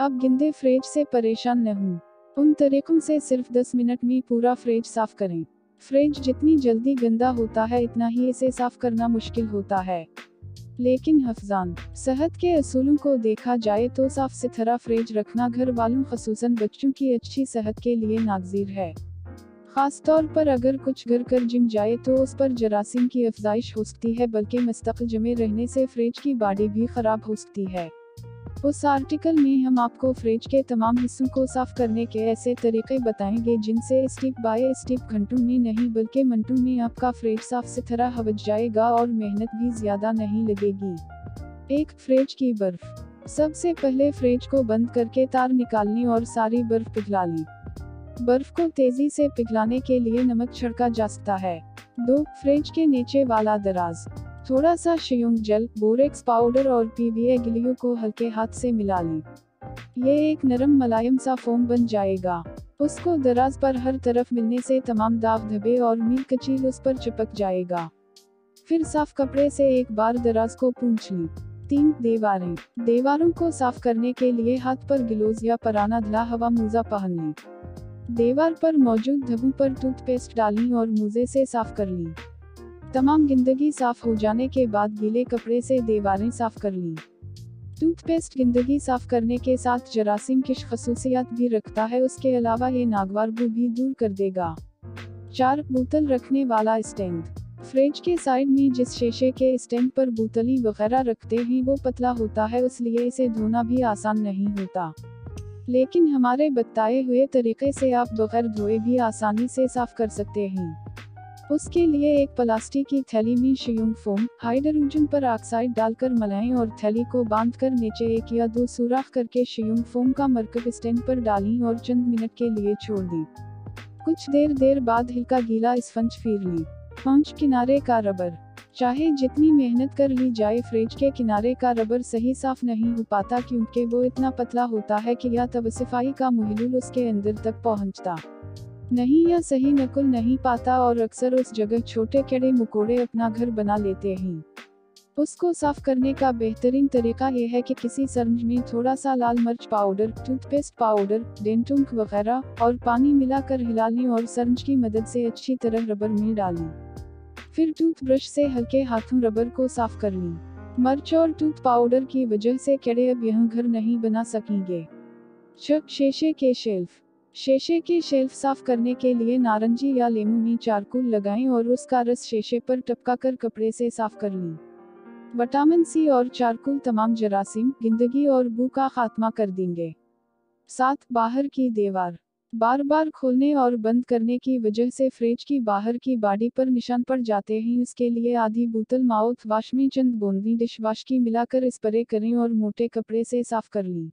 अब गिंदे फ्रिज से परेशान न हों। उन तरीकों से सिर्फ 10 मिनट में पूरा फ्रिज साफ करें। फ्रिज जितनी जल्दी गंदा होता है इतना ही इसे साफ करना मुश्किल होता है। लेकिन हफ्जान सेहत के असूलों को देखा जाए तो साफ सुथरा फ्रिज रखना घर वालों खसूसन बच्चों की अच्छी सेहत के लिए नागजीर है। खास तौर पर अगर कुछ घर कर जिम जाए तो उस पर जरासीम की अफजाइश हो सकती है, बल्कि मुस्तकिल जमे रहने से फ्रिज की बॉडी भी खराब हो सकती है। उस आर्टिकल में हम आपको फ्रिज के तमाम हिस्सों को साफ करने के ऐसे तरीके बताएंगे जिनसे स्टेप बाय स्टेप घंटों में नहीं बल्कि मिनटों में आपका फ्रिज साफ सुथरा हो जाएगा और मेहनत भी ज्यादा नहीं लगेगी। एक फ्रिज की बर्फ। सबसे पहले फ्रिज को बंद करके तार निकालने और सारी बर्फ पिघला लें। बर्फ को तेजी से पिघलाने के लिए नमक छिड़का जा सकता है। 2. फ्रिज के नीचे वाला दराज। थोड़ा सा शियोंग जेल, बोरेक्स पाउडर और पीवीए ग्लू को हल्के हाथ से मिला लें। ये एक नरम मुलायम सा फोम बन जाएगा। उसको दराज पर हर तरफ मिलने से तमाम दाग धब्बे और मील कचील उस पर चिपक जाएगा। फिर साफ कपड़े से एक बार दराज को पूंछ लें। 3. दीवारें। दीवारों को साफ करने के लिए हाथ पर ग्लोव्स या पुराना धुला हवा मोजा पहन लें। दीवार पर मौजूद धब्बों पर टूथपेस्ट डालें और मोजे से साफ कर लें। तमाम गंदगी साफ हो जाने के बाद गीले कपड़े से दीवारें साफ कर लीं। टूथपेस्ट गंदगी साफ करने के साथ जरासीम की खसूसियात भी रखता है, उसके अलावा ये नागवार बू भी दूर कर देगा। 4. बोतल रखने वाला स्टैंड। फ्रिज के साइड में जिस शीशे के स्टैंड पर बोतलें वगैरह रखते हैं वो पतला होता है, इसलिए इसे धोना भी आसान नहीं होता। लेकिन हमारे बताए हुए तरीके से आप बगैर धोए भी आसानी से साफ कर सकते हैं। उसके लिए एक प्लास्टिक की थैली में शियोंग फोम, हाइड्रोजन पर ऑक्साइड डालकर मिलाएं और थैली को बांधकर नीचे 1 या 2 सुराख करके शियोंग फोम का मरकब स्टैंड पर डालें और चंद मिनट के लिए छोड़ दें। कुछ देर बाद हल्का गीला स्पंज फेर लें। 5. किनारे का रबर। चाहे जितनी मेहनत कर ली जाए फ्रिज के किनारे का रबर सही साफ नहीं हो पाता, क्योंकि वो इतना पतला होता है कि या तब सफाई का महलूल उसके अंदर तक पहुंचता नहीं या सही नकुल नहीं पाता और अक्सर उस जगह छोटे कीड़े मकोड़े अपना घर बना लेते हैं। उसको साफ करने का बेहतरीन तरीका यह है कि किसी सरंज में थोड़ा सा लाल मिर्च पाउडर, टूथपेस्ट पाउडर, डेंटुंग वगैरह और पानी मिलाकर हिला लें और सरंज की मदद से अच्छी तरह रबर में डालें। फिर टूथब्रश से हल्के हाथों रबर को साफ कर लें। मिर्च और टूथ पाउडर की वजह से कीड़े अब यह घर नहीं बना सकेंगे। 6. शीशे के शेल्फ। शीशे की शेल्फ साफ करने के लिए नारंगी या लेमू में चारकोल लगाएं और उसका रस शीशे पर टपकाकर कपड़े से साफ कर लें। विटामिन सी और चारकोल तमाम जरासीम, गंदगी और बू का खात्मा कर देंगे। 7. बाहर की दीवार। बार बार खोलने और बंद करने की वजह से फ्रिज की बाहर की बॉडी पर निशान पड़ जाते हैं। इसके लिए आधी बोतल माउथ वाश में चंद बूंदें डिश वाश की मिलाकर स्प्रे करें और मोटे कपड़े से साफ कर लें।